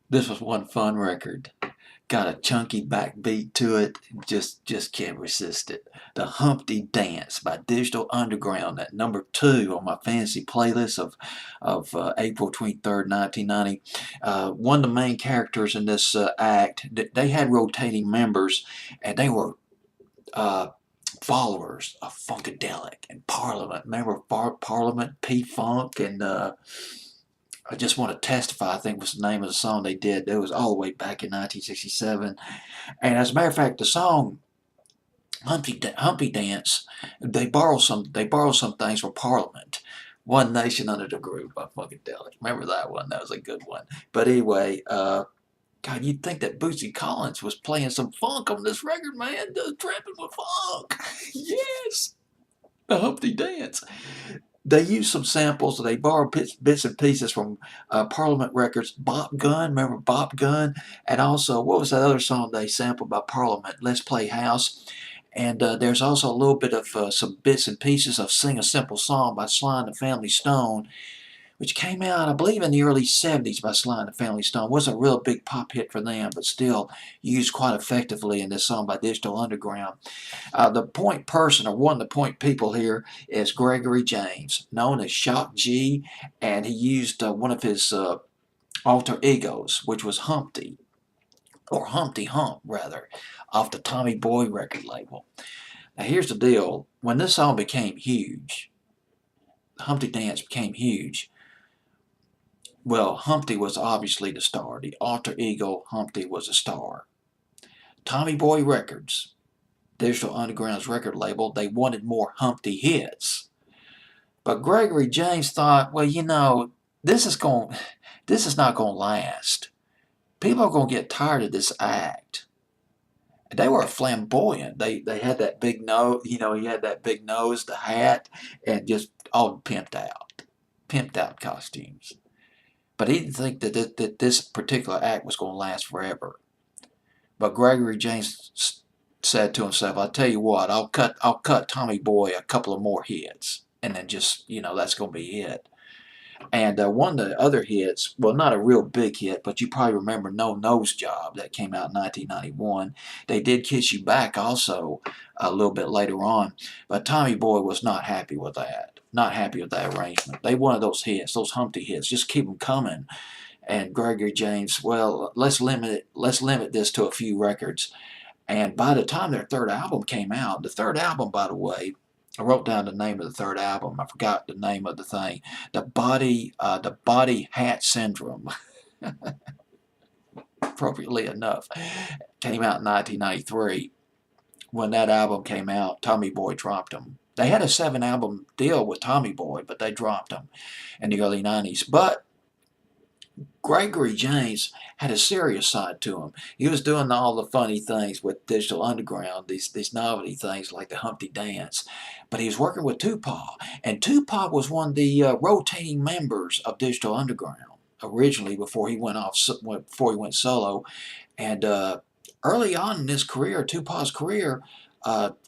This was one fun record. Got a chunky backbeat to it. Just can't resist it. The Humpty Dance by Digital Underground at number 2 on my fantasy playlist of April 23rd, 1990. One of the main characters in this act, they had rotating members, and they were uh, followers of Funkadelic and Parliament. Remember Parliament, P-Funk, and I Just Want to Testify, I think was the name of the song they did. It was all the way back in 1967. And as a matter of fact, the song Humpty Dance, they borrowed some things from Parliament. One Nation Under the Groove by Funkadelic. Remember that one? That was a good one. But anyway, God, you'd think that Bootsy Collins was playing some funk on this record, man. Trapping with funk. Yes, the Humpty Dance. They used some samples. They borrowed bits and pieces from Parliament records. Bop Gun, remember Bop Gun? And also, what was that other song they sampled by Parliament? Let's Play House. And there's also a little bit of some bits and pieces of Sing a Simple Song by Sly and the Family Stone, which came out, I believe, in the early 70s by Sly and the Family Stone. Wasn't a real big pop hit for them, but still used quite effectively in this song by Digital Underground. The point person, or one of the point people here, is Gregory James, known as Shock G, and he used one of his alter egos, which was Humpty, or Humpty Hump, rather, off the Tommy Boy record label. Now, here's the deal. When this song became huge, Humpty Dance became huge, well, Humpty was obviously the star. The alter ego Humpty was a star. Tommy Boy Records, Digital Underground's record label, they wanted more Humpty hits. But Gregory James thought, well, this is not going to last. People are going to get tired of this act. They were flamboyant. They had that big nose, he had that big nose, the hat, and just all pimped out costumes. But he didn't think that this particular act was going to last forever. But Gregory James said to himself, "I'll tell you what, I'll cut Tommy Boy a couple of more hits, and then just that's going to be it." And one of the other hits, well, not a real big hit, but you probably remember No Nose Job that came out in 1991. They did Kiss You Back also a little bit later on, but Tommy Boy was not happy with that. Not happy with that arrangement. They wanted those hits, those Humpty hits, just keep them coming. And Gregory James, well, let's limit this to a few records. And by the time their third album came out, the third album, by the way, I wrote down the name of the third album. I forgot the name of the thing. The Body Hat Syndrome, appropriately enough, came out in 1993. When that album came out, Tommy Boy dropped them. They had a 7-album deal with Tommy Boy, but they dropped them in the early 90s. But Gregory James had a serious side to him. He was doing all the funny things with Digital Underground, these novelty things like the Humpty Dance, but he was working with Tupac, and Tupac was one of the rotating members of Digital Underground originally before he went solo, and early on in his career, Tupac's career,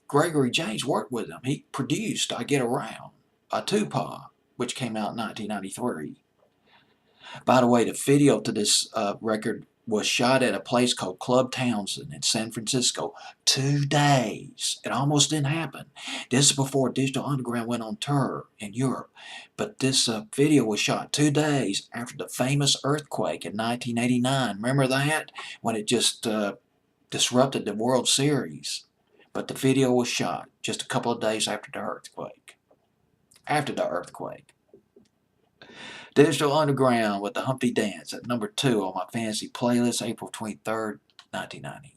Gregory James worked with him. He produced "I Get Around" by Tupac, which came out in 1993. By the way, the video to this record was shot at a place called Club Townsend in San Francisco. 2 days. It almost didn't happen. This is before Digital Underground went on tour in Europe. But this video was shot 2 days after the famous earthquake in 1989. Remember that? When it just disrupted the World Series. But the video was shot just a couple of days after the earthquake. After the earthquake. Digital Underground with the Humpty Dance at number 2 on my fantasy playlist, April 23rd, 1990.